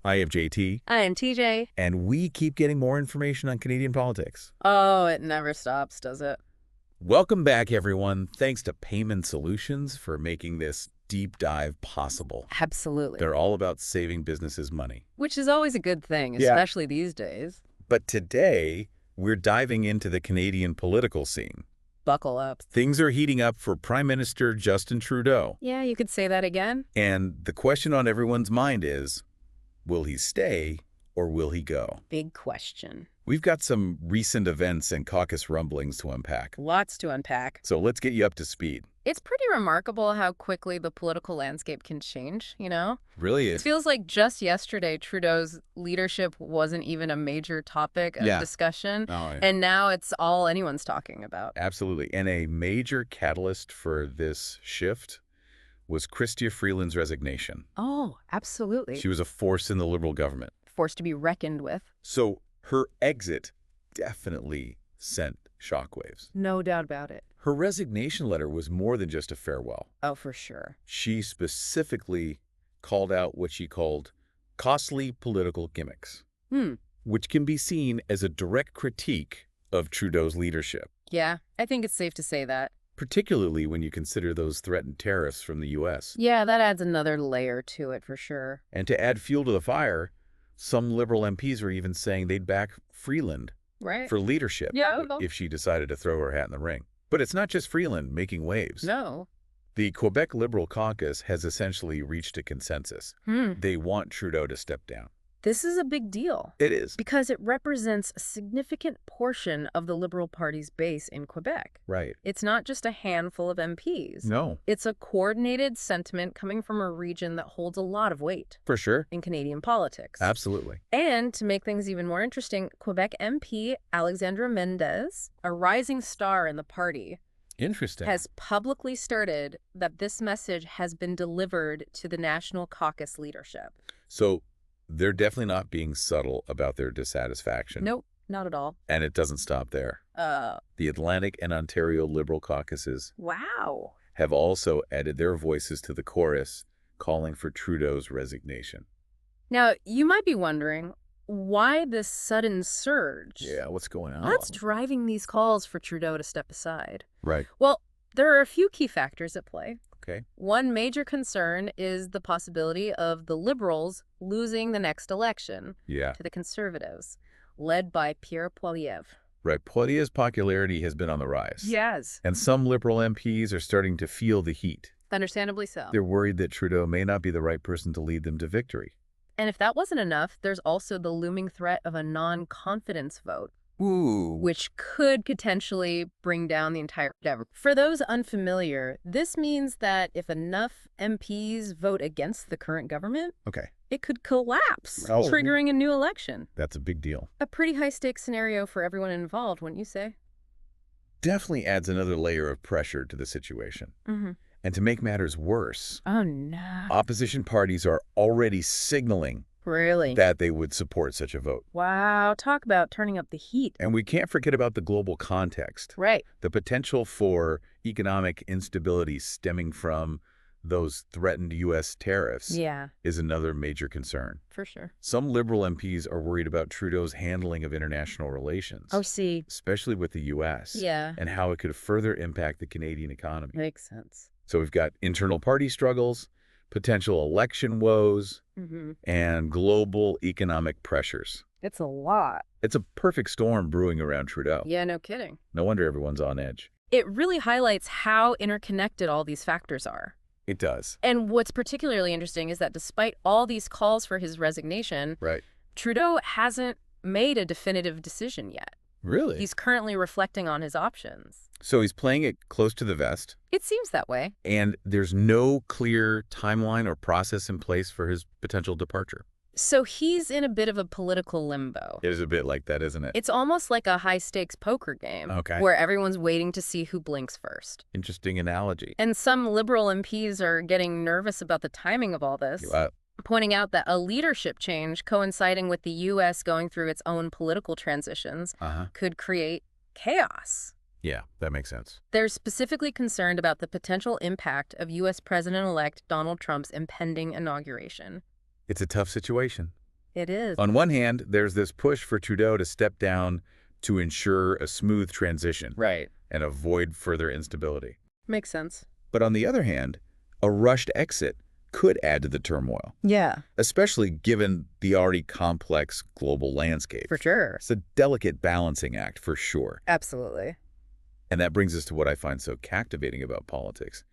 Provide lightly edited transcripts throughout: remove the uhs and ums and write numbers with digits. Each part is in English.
I am JT. I am TJ. And we keep getting more information on Canadian politics. Oh, it never stops, does it? Welcome back, everyone. Thanks to Payment Solutions for making this deep dive possible. Absolutely. They're all about saving businesses money. Which is always a good thing, especially these days. But today, we're diving into the Canadian political scene. Buckle up. Things are heating up for Prime Minister Justin Trudeau. Yeah, you could say that again. And the question on everyone's mind is, will he stay or will he go? Big question. We've got some recent events and caucus rumblings to unpack. Lots to unpack. So let's get you up to speed. It's pretty remarkable how quickly the political landscape can change, you know? Really It is. feels like just yesterday, Trudeau's leadership wasn't even a major topic of discussion. Oh, yeah. And now it's all anyone's talking about. Absolutely. And a major catalyst for this shift was Chrystia Freeland's resignation. Oh, absolutely. She was a force in the Liberal government. Forced to be reckoned with. So her exit definitely sent shockwaves. No doubt about it. Her resignation letter was more than just a farewell. Oh, for sure. She specifically called out what she called costly political gimmicks, which can be seen as a direct critique of Trudeau's leadership, Yeah, I think it's safe to say that. particularly when you consider those threatened tariffs from the U.S. Yeah, that adds another layer to it for sure. And to add fuel to the fire, some Liberal MPs are even saying they'd back Freeland Right? for leadership Yeah. if she decided to throw her hat in the ring. But it's not just Freeland making waves. No. The Quebec Liberal caucus has essentially reached a consensus. They want Trudeau to step down. This is a big deal. It is. Because it represents a significant portion of the Liberal Party's base in Quebec. Right. It's not just a handful of MPs. No. It's a coordinated sentiment coming from a region that holds a lot of weight For sure. in Canadian politics. Absolutely. And to make things even more interesting, Quebec MP Alexandra Mendez, a rising star in the party, Interesting. has publicly stated that this message has been delivered to the National Caucus leadership. So they're definitely not being subtle about their dissatisfaction. Nope, not at all. And it doesn't stop there. The Atlantic and Ontario Liberal caucuses Wow. have also added their voices to the chorus, calling for Trudeau's resignation. Now, you might be wondering, why this sudden surge? Yeah, what's going on? What's driving these calls for Trudeau to step aside? Right. Well, there are a few key factors at play. Okay. One major concern is the possibility of the Liberals losing the next election Yeah. to the Conservatives, led by Pierre Poilievre. Right. Poilievre's popularity has been on the rise. Yes. And some Liberal MPs are starting to feel the heat. Understandably so. They're worried that Trudeau may not be the right person to lead them to victory. And if that wasn't enough, there's also the looming threat of a non-confidence vote, Ooh. which could potentially bring down the entire endeavor. For those unfamiliar, this means that if enough MPs vote against the current government, Okay. it could collapse, Oh. triggering a new election. That's a big deal. A pretty high-stakes scenario for everyone involved, wouldn't you say? Definitely adds another layer of pressure to the situation. Mm-hmm. And to make matters worse, Oh, no. opposition parties are already signaling Really? that they would support such a vote. Wow, talk about turning up the heat. And we can't forget about the global context. Right. The potential for economic instability stemming from those threatened U.S. tariffs Yeah, is another major concern. for sure. Some Liberal MPs are worried about Trudeau's handling of international relations, Oh, see. especially with the U.S., Yeah, and how it could further impact the Canadian economy. makes sense. So we've got internal party struggles, potential election woes, Mm-hmm. and global economic pressures. It's a lot. It's a perfect storm brewing around Trudeau. Yeah, no kidding. No wonder everyone's on edge. It really highlights how interconnected all these factors are. It does. And what's particularly interesting is that despite all these calls for his resignation, Right. Trudeau hasn't made a definitive decision yet. Really? He's currently reflecting on his options. So he's playing it close to the vest, It seems that way. and there's no clear timeline or process in place for his potential departure. So he's in a bit of a political limbo. It is a bit like that, isn't it? It's almost like a high-stakes poker game Okay. where everyone's waiting to see who blinks first. Interesting analogy. And some Liberal MPs are getting nervous about the timing of all this, pointing out that a leadership change coinciding with the U.S. going through its own political transitions could create chaos. Yeah, that makes sense. They're specifically concerned about the potential impact of U.S. President-elect Donald Trump's impending inauguration. It's a tough situation. It is. On one hand, there's this push for Trudeau to step down to ensure a smooth transition. Right. And avoid further instability. Makes sense. But on the other hand, a rushed exit could add to the turmoil. Yeah. Especially given the already complex global landscape. For sure. It's a delicate balancing act, for sure. Absolutely. And that brings us to what I find so captivating about politics.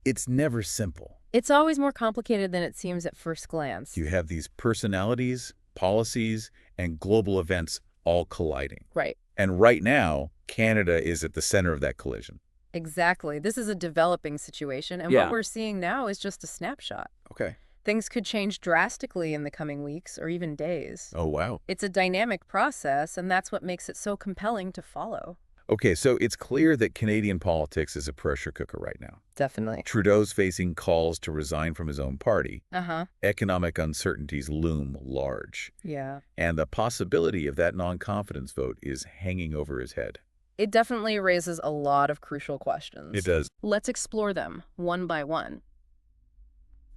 It's never simple. It's always more complicated than it seems at first glance. You have these personalities, policies, and global events all colliding. Right. And right now, Canada is at the center of that collision. Exactly. This is a developing situation, and what we're seeing now is just a snapshot. Okay. Things could change drastically in the coming weeks or even days. Oh, wow. It's a dynamic process, and that's what makes it so compelling to follow. Okay, so it's clear that Canadian politics is a pressure cooker right now. Definitely. Trudeau's facing calls to resign from his own party. Uh-huh. Economic uncertainties loom large. Yeah. And the possibility of that non-confidence vote is hanging over his head. It definitely raises a lot of crucial questions. It does. Let's explore them one by one.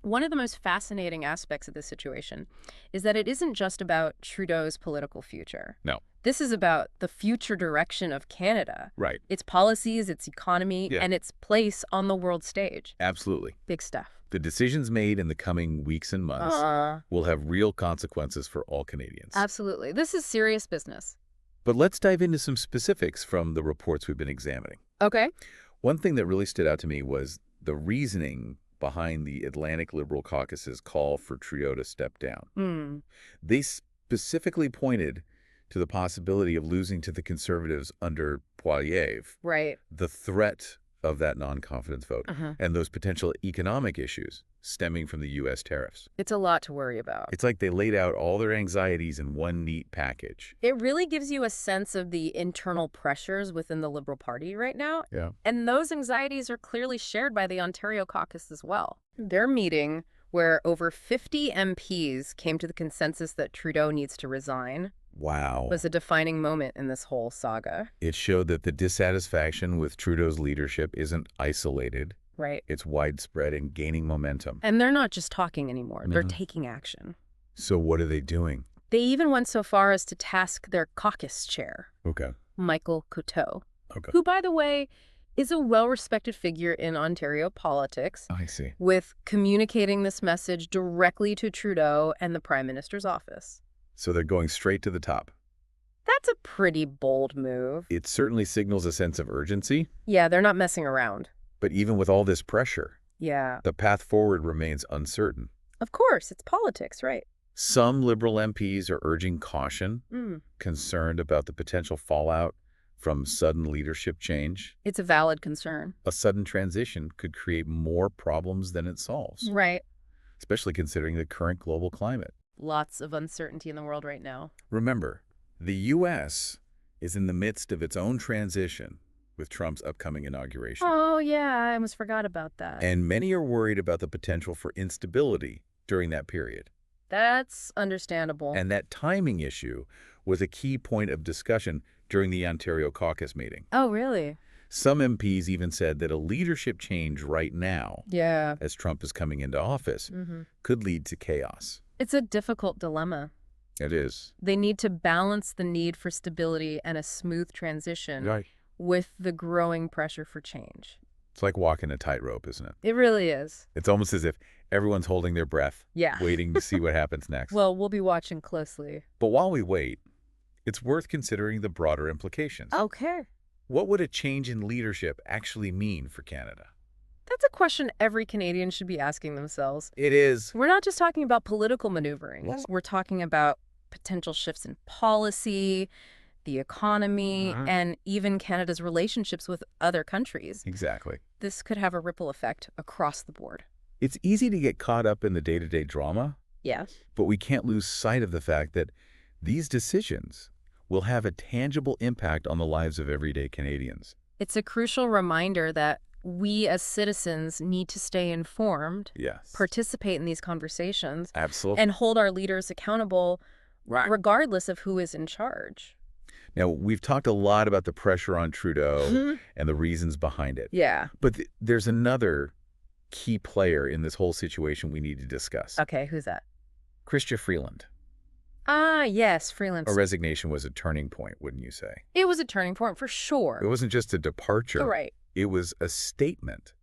One of the most fascinating aspects of this situation is that it isn't just about Trudeau's political future. No. This is about the future direction of Canada. Right. Its policies, its economy, and its place on the world stage. Absolutely. Big stuff. The decisions made in the coming weeks and months will have real consequences for all Canadians. Absolutely. This is serious business. But let's dive into some specifics from the reports we've been examining. Okay. One thing that really stood out to me was the reasoning behind the Atlantic Liberal Caucus's call for Trudeau to step down. They specifically pointed to the possibility of losing to the Conservatives under Poilievre. Right. The threat of that non-confidence vote and those potential economic issues stemming from the U.S. tariffs. It's a lot to worry about. It's like they laid out all their anxieties in one neat package. It really gives you a sense of the internal pressures within the Liberal Party right now. Yeah. And those anxieties are clearly shared by the Ontario caucus as well. Their meeting, where over 50 MPs came to the consensus that Trudeau needs to resign, Wow. was a defining moment in this whole saga. It showed that the dissatisfaction with Trudeau's leadership isn't isolated. Right. It's widespread and gaining momentum. And they're not just talking anymore. They're taking action. So what are they doing? They even went so far as to task their caucus chair, Okay. Michael Coteau, Okay. who, by the way, is a well-respected figure in Ontario politics, I see. with communicating this message directly to Trudeau and the Prime Minister's office. So they're going straight to the top. That's a pretty bold move. It certainly signals a sense of urgency, Yeah, they're not messing around. but even with all this pressure, Yeah. the path forward remains uncertain. Of course, it's politics, right? Some Liberal MPs are urging caution, concerned about the potential fallout from sudden leadership change. It's a valid concern. A sudden transition could create more problems than it solves, Right. especially considering the current global climate. Lots of uncertainty in the world right now. Remember, the U.S. is in the midst of its own transition with Trump's upcoming inauguration. Oh, yeah, I almost forgot about that. And many are worried about the potential for instability during that period. That's understandable. And that timing issue was a key point of discussion during the Ontario caucus meeting. Oh, really? Some MPs even said that a leadership change right now, Yeah. as Trump is coming into office, could lead to chaos. It's a difficult dilemma. It is. They need to balance the need for stability and a smooth transition with the growing pressure for change. It's like walking a tightrope, isn't it? It really is. It's almost as if everyone's holding their breath, Yeah. waiting to see what happens next. Well, we'll be watching closely. But while we wait, it's worth considering the broader implications. Okay. What would a change in leadership actually mean for Canada? That's a question every Canadian should be asking themselves. It is. We're not just talking about political maneuvering. We're talking about potential shifts in policy, the economy, and even Canada's relationships with other countries. Exactly. This could have a ripple effect across the board. It's easy to get caught up in the day-to-day drama, Yeah. but we can't lose sight of the fact that these decisions will have a tangible impact on the lives of everyday Canadians. It's a crucial reminder that we as citizens need to stay informed, Yes. participate in these conversations, Absolutely. and hold our leaders accountable regardless of who is in charge. Now, we've talked a lot about the pressure on Trudeau and the reasons behind it. Yeah. But there's another key player in this whole situation we need to discuss. Okay, who's that? Chrystia Freeland. Ah, yes, Freeland. A resignation was a turning point, wouldn't you say? It was a turning point for sure. It wasn't just a departure. Right. It was a statement.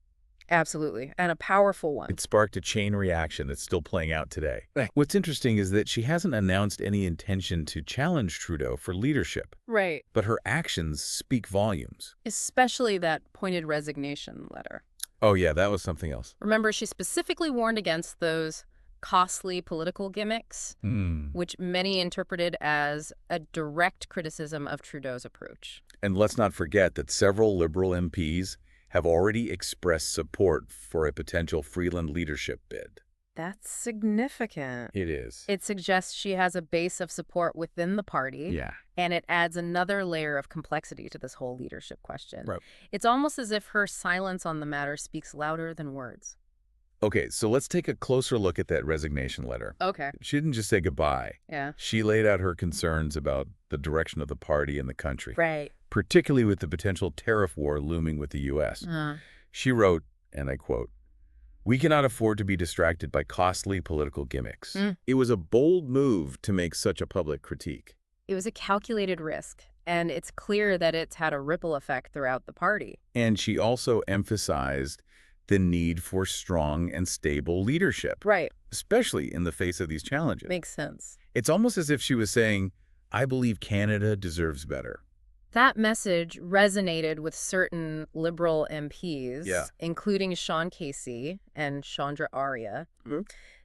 Absolutely, and a powerful one. It sparked a chain reaction that's still playing out today. What's interesting is that she hasn't announced any intention to challenge Trudeau for leadership. Right. But her actions speak volumes. Especially that pointed resignation letter. Oh, yeah, that was something else. Remember, she specifically warned against those costly political gimmicks, which many interpreted as a direct criticism of Trudeau's approach. And let's not forget that several Liberal MPs have already expressed support for a potential Freeland leadership bid. That's significant. It is. It suggests she has a base of support within the party. Yeah. And it adds another layer of complexity to this whole leadership question. Right. It's almost as if her silence on the matter speaks louder than words. Okay, so let's take a closer look at that resignation letter. Okay. She didn't just say goodbye. Yeah. She laid out her concerns about the direction of the party and the country. Right. Particularly with the potential tariff war looming with the U.S. She wrote, and I quote, "We cannot afford to be distracted by costly political gimmicks." It was a bold move to make such a public critique. It was a calculated risk, and it's clear that it's had a ripple effect throughout the party. And she also emphasized the need for strong and stable leadership. Right. Especially in the face of these challenges. Makes sense. It's almost as if she was saying, I believe Canada deserves better. That message resonated with certain Liberal MPs, including Sean Casey and Chandra Arya.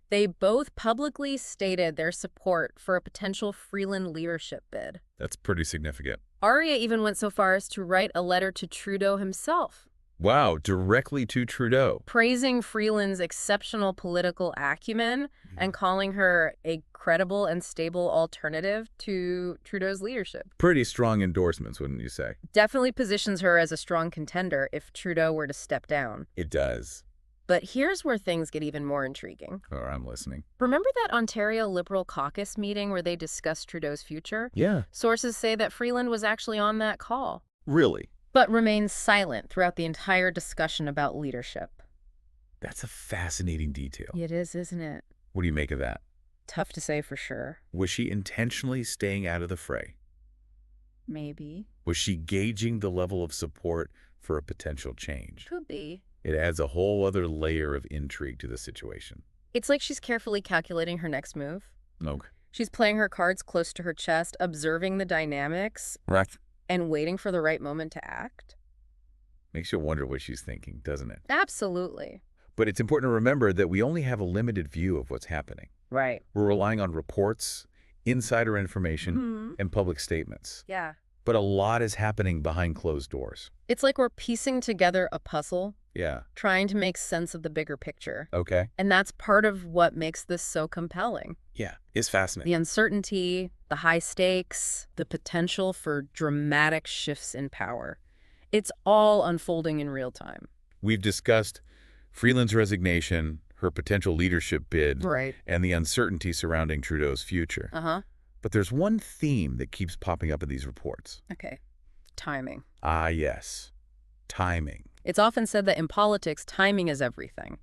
They both publicly stated their support for a potential Freeland leadership bid. That's pretty significant. Arya even went so far as to write a letter to Trudeau himself. Wow, directly to Trudeau. Praising Freeland's exceptional political acumen and calling her a credible and stable alternative to Trudeau's leadership. Pretty strong endorsements, wouldn't you say? Definitely positions her as a strong contender if Trudeau were to step down. It does. But here's where things get even more intriguing. Oh, I'm listening. Remember that Ontario Liberal caucus meeting where they discussed Trudeau's future? Yeah. Sources say that Freeland was actually on that call. Really? But remains silent throughout the entire discussion about leadership. That's a fascinating detail. It is, isn't it? What do you make of that? Tough to say for sure. Was she intentionally staying out of the fray? Maybe. Was she gauging the level of support for a potential change? Could be. It adds a whole other layer of intrigue to the situation. It's like she's carefully calculating her next move. Okay. She's playing her cards close to her chest, observing the dynamics. Right. And waiting for the right moment to act. Makes you wonder what she's thinking, doesn't it? Absolutely. But it's important to remember that we only have a limited view of what's happening. Right. We're relying on reports, insider information, and public statements. Yeah. But a lot is happening behind closed doors. It's like we're piecing together a puzzle. Yeah. Trying to make sense of the bigger picture. Okay. And that's part of what makes this so compelling. Yeah, it's fascinating. The uncertainty, the high stakes, the potential for dramatic shifts in power. It's all unfolding in real time. We've discussed Freeland's resignation, her potential leadership bid, and the uncertainty surrounding Trudeau's future. But there's one theme that keeps popping up in these reports. Okay. Timing. Ah, yes. Timing. It's often said that in politics, timing is everything.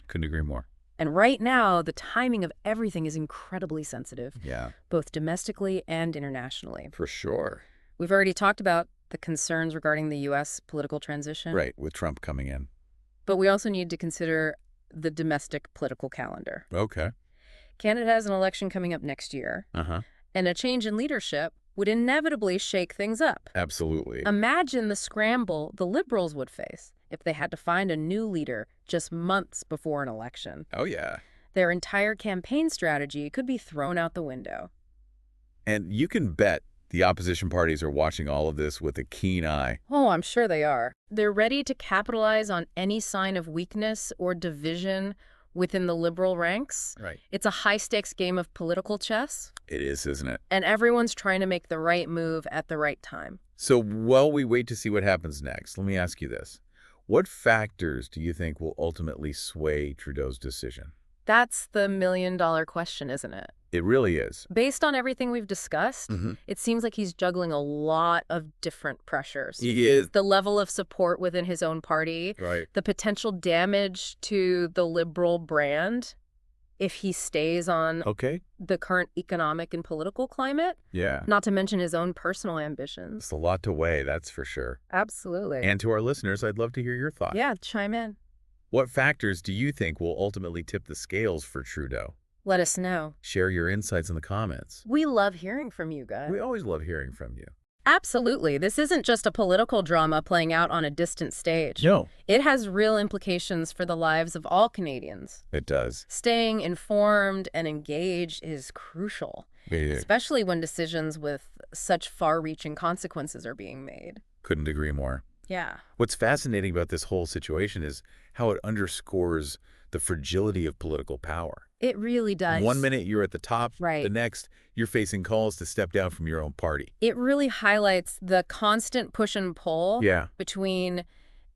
Couldn't agree more. And right now, the timing of everything is incredibly sensitive. Yeah. Both domestically and internationally. For sure. We've already talked about the concerns regarding the U.S. political transition. Right, with Trump coming in. But we also need to consider the domestic political calendar. Okay. Canada has an election coming up next year. And a change in leadership would inevitably shake things up. Absolutely. Imagine the scramble the Liberals would face if they had to find a new leader just months before an election. Oh, yeah. Their entire campaign strategy could be thrown out the window. And you can bet the opposition parties are watching all of this with a keen eye. Oh, I'm sure they are. They're ready to capitalize on any sign of weakness or division within the Liberal ranks. Right. It's a high-stakes game of political chess. It is, isn't it? And everyone's trying to make the right move at the right time. So while we wait to see what happens next, let me ask you this. What factors do you think will ultimately sway Trudeau's decision? That's the million-dollar question, isn't it? It really is. Based on everything we've discussed, it seems like he's juggling a lot of different pressures. He is. The level of support within his own party, Right. the potential damage to the Liberal brand, if he stays on the current economic and political climate. Yeah. Not to mention his own personal ambitions. It's a lot to weigh, that's for sure. Absolutely. And to our listeners, I'd love to hear your thoughts. Yeah, chime in. What factors do you think will ultimately tip the scales for Trudeau? Let us know. Share your insights in the comments. We love hearing from you guys. We always love hearing from you. Absolutely. This isn't just a political drama playing out on a distant stage. No. It has real implications for the lives of all Canadians. It does. Staying informed and engaged is crucial, especially when decisions with such far-reaching consequences are being made. Couldn't agree more. Yeah. What's fascinating about this whole situation is how it underscores the fragility of political power. It really does. 1 minute you're at the top, right. The next you're facing calls to step down from your own party. It really highlights the constant push and pull between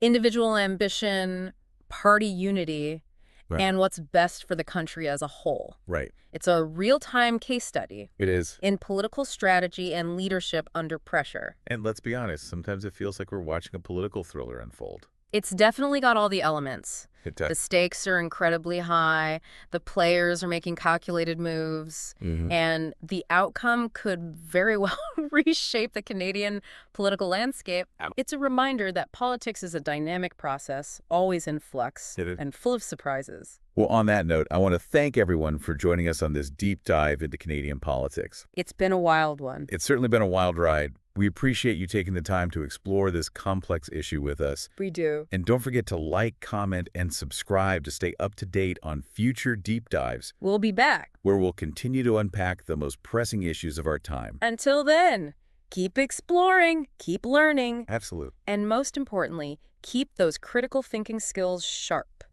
individual ambition, party unity, and what's best for the country as a whole. Right. It's a real-time case study. It is. In political strategy and leadership under pressure. And let's be honest, sometimes it feels like we're watching a political thriller unfold. It's definitely got all the elements. It does. The stakes are incredibly high, the players are making calculated moves, and the outcome could very well reshape the Canadian political landscape. It's a reminder that politics is a dynamic process, always in flux, and full of surprises. Well, on that note, I want to thank everyone for joining us on this deep dive into Canadian politics. It's been a wild one. It's certainly been a wild ride. We appreciate you taking the time to explore this complex issue with us. We do. And don't forget to like, comment, and subscribe to stay up to date on future deep dives. We'll be back, where we'll continue to unpack the most pressing issues of our time. Until then, keep exploring, keep learning. Absolutely. And most importantly, keep those critical thinking skills sharp.